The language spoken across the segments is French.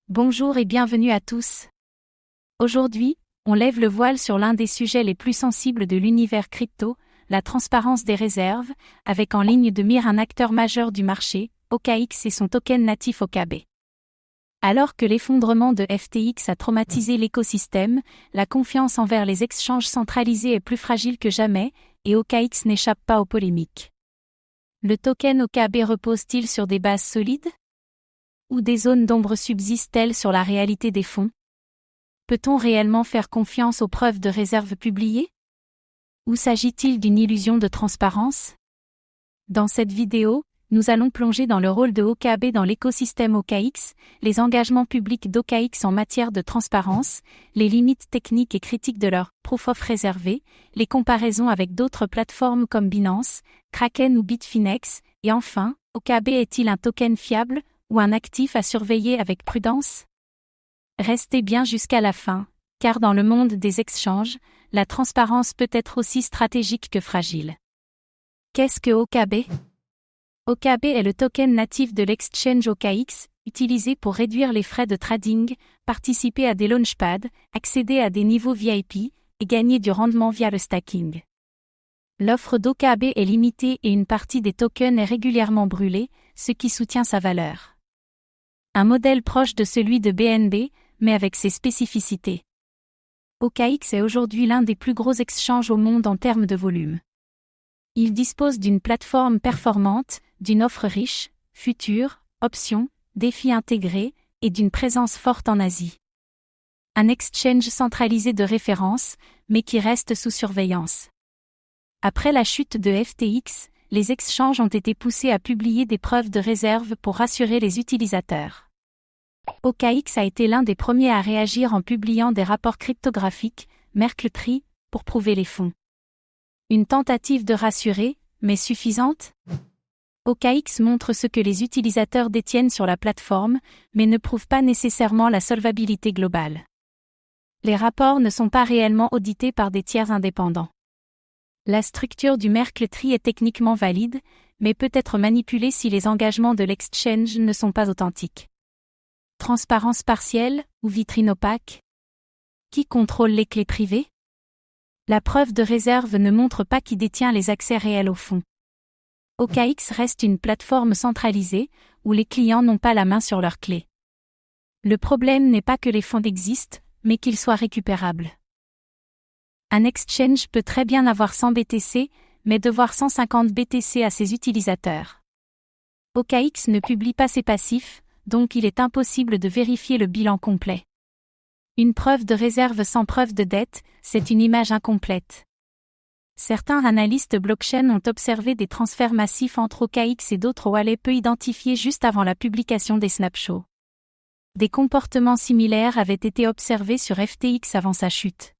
Bonjour et bienvenue à tous. Aujourd'hui, on lève le voile sur l'un des sujets les plus sensibles de l'univers crypto, la transparence des réserves, avec en ligne de mire un acteur majeur du marché, OKX et son token natif OKB. Alors que l'effondrement de FTX a traumatisé l'écosystème, la confiance envers les exchanges centralisés est plus fragile que jamais, et OKX n'échappe pas aux polémiques. Le token OKB repose-t-il sur des bases solides ? Ou des zones d'ombre subsistent-elles sur la réalité des fonds ? Peut-on réellement faire confiance aux preuves de réserve publiées ? Ou s'agit-il d'une illusion de transparence ? Dans cette vidéo, nous allons plonger dans le rôle de OKB dans l'écosystème OKX, les engagements publics d'OKX en matière de transparence, les limites techniques et critiques de leur proof of réservé, les comparaisons avec d'autres plateformes comme Binance, Kraken ou Bitfinex, et enfin, OKB est-il un token fiable ou un actif à surveiller avec prudence ? Restez bien jusqu'à la fin, car dans le monde des exchanges, la transparence peut être aussi stratégique que fragile. Qu'est-ce que OKB ? OKB est le token natif de l'exchange OKX, utilisé pour réduire les frais de trading, participer à des launchpads, accéder à des niveaux VIP, et gagner du rendement via le stacking. L'offre d'OKB est limitée et une partie des tokens est régulièrement brûlée, ce qui soutient sa valeur. Un modèle proche de celui de BNB, mais avec ses spécificités. OKX est aujourd'hui l'un des plus gros exchanges au monde en termes de volume. Il dispose d'une plateforme performante, d'une offre riche, futures, options, défis intégrés, et d'une présence forte en Asie. Un exchange centralisé de référence, mais qui reste sous surveillance. Après la chute de FTX, les exchanges ont été poussés à publier des preuves de réserve pour rassurer les utilisateurs. OKX a été l'un des premiers à réagir en publiant des rapports cryptographiques, Merkle Tree, pour prouver les fonds. Une tentative de rassurer, mais suffisante ? OKX montre ce que les utilisateurs détiennent sur la plateforme, mais ne prouve pas nécessairement la solvabilité globale. Les rapports ne sont pas réellement audités par des tiers indépendants. La structure du Merkle Tree est techniquement valide, mais peut être manipulée si les engagements de l'exchange ne sont pas authentiques. Transparence partielle ou vitrine opaque ? Qui contrôle les clés privées ? La preuve de réserve ne montre pas qui détient les accès réels aux fonds. OKX reste une plateforme centralisée, où les clients n'ont pas la main sur leurs clés. Le problème n'est pas que les fonds existent, mais qu'ils soient récupérables. Un exchange peut très bien avoir 100 BTC, mais devoir 150 BTC à ses utilisateurs. OKX ne publie pas ses passifs, donc il est impossible de vérifier le bilan complet. Une preuve de réserve sans preuve de dette, c'est une image incomplète. Certains analystes blockchain ont observé des transferts massifs entre OKX et d'autres wallets peu identifiés juste avant la publication des snapshots. Des comportements similaires avaient été observés sur FTX avant sa chute.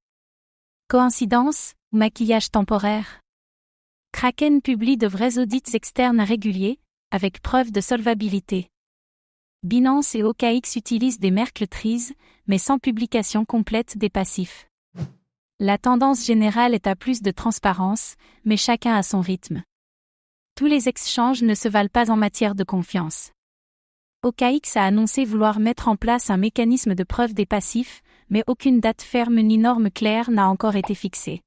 Coïncidence ou maquillage temporaire ? Kraken publie de vrais audits externes réguliers, avec preuve de solvabilité. Binance et OKX utilisent des Merkle Trees, mais sans publication complète des passifs. La tendance générale est à plus de transparence, mais chacun à son rythme. Tous les exchanges ne se valent pas en matière de confiance. OKX a annoncé vouloir mettre en place un mécanisme de preuve des passifs, mais aucune date ferme ni norme claire n'a encore été fixée.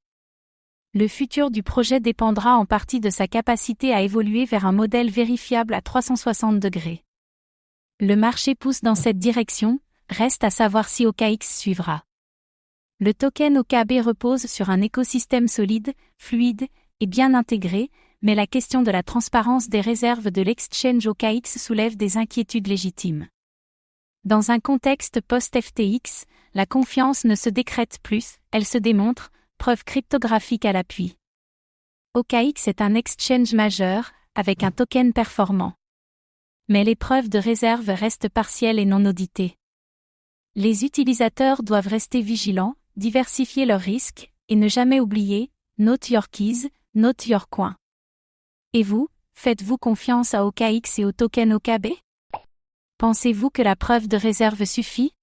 Le futur du projet dépendra en partie de sa capacité à évoluer vers un modèle vérifiable à 360 degrés. Le marché pousse dans cette direction, reste à savoir si OKX suivra. Le token OKB repose sur un écosystème solide, fluide et bien intégré, mais la question de la transparence des réserves de l'exchange OKX soulève des inquiétudes légitimes. Dans un contexte post-FTX, la confiance ne se décrète plus, elle se démontre, preuve cryptographique à l'appui. OKX est un exchange majeur, avec un token performant. Mais les preuves de réserve restent partielles et non auditées. Les utilisateurs doivent rester vigilants, diversifier leurs risques, et ne jamais oublier, note your keys, note your coin. Et vous, faites-vous confiance à OKX et au token OKB ? Pensez-vous que la preuve de réserve suffit ?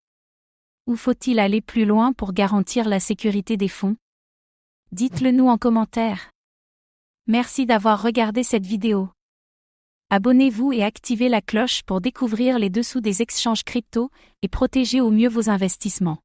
Ou faut-il aller plus loin pour garantir la sécurité des fonds ? Dites-le nous en commentaire. Merci d'avoir regardé cette vidéo. Abonnez-vous et activez la cloche pour découvrir les dessous des exchanges crypto et protéger au mieux vos investissements.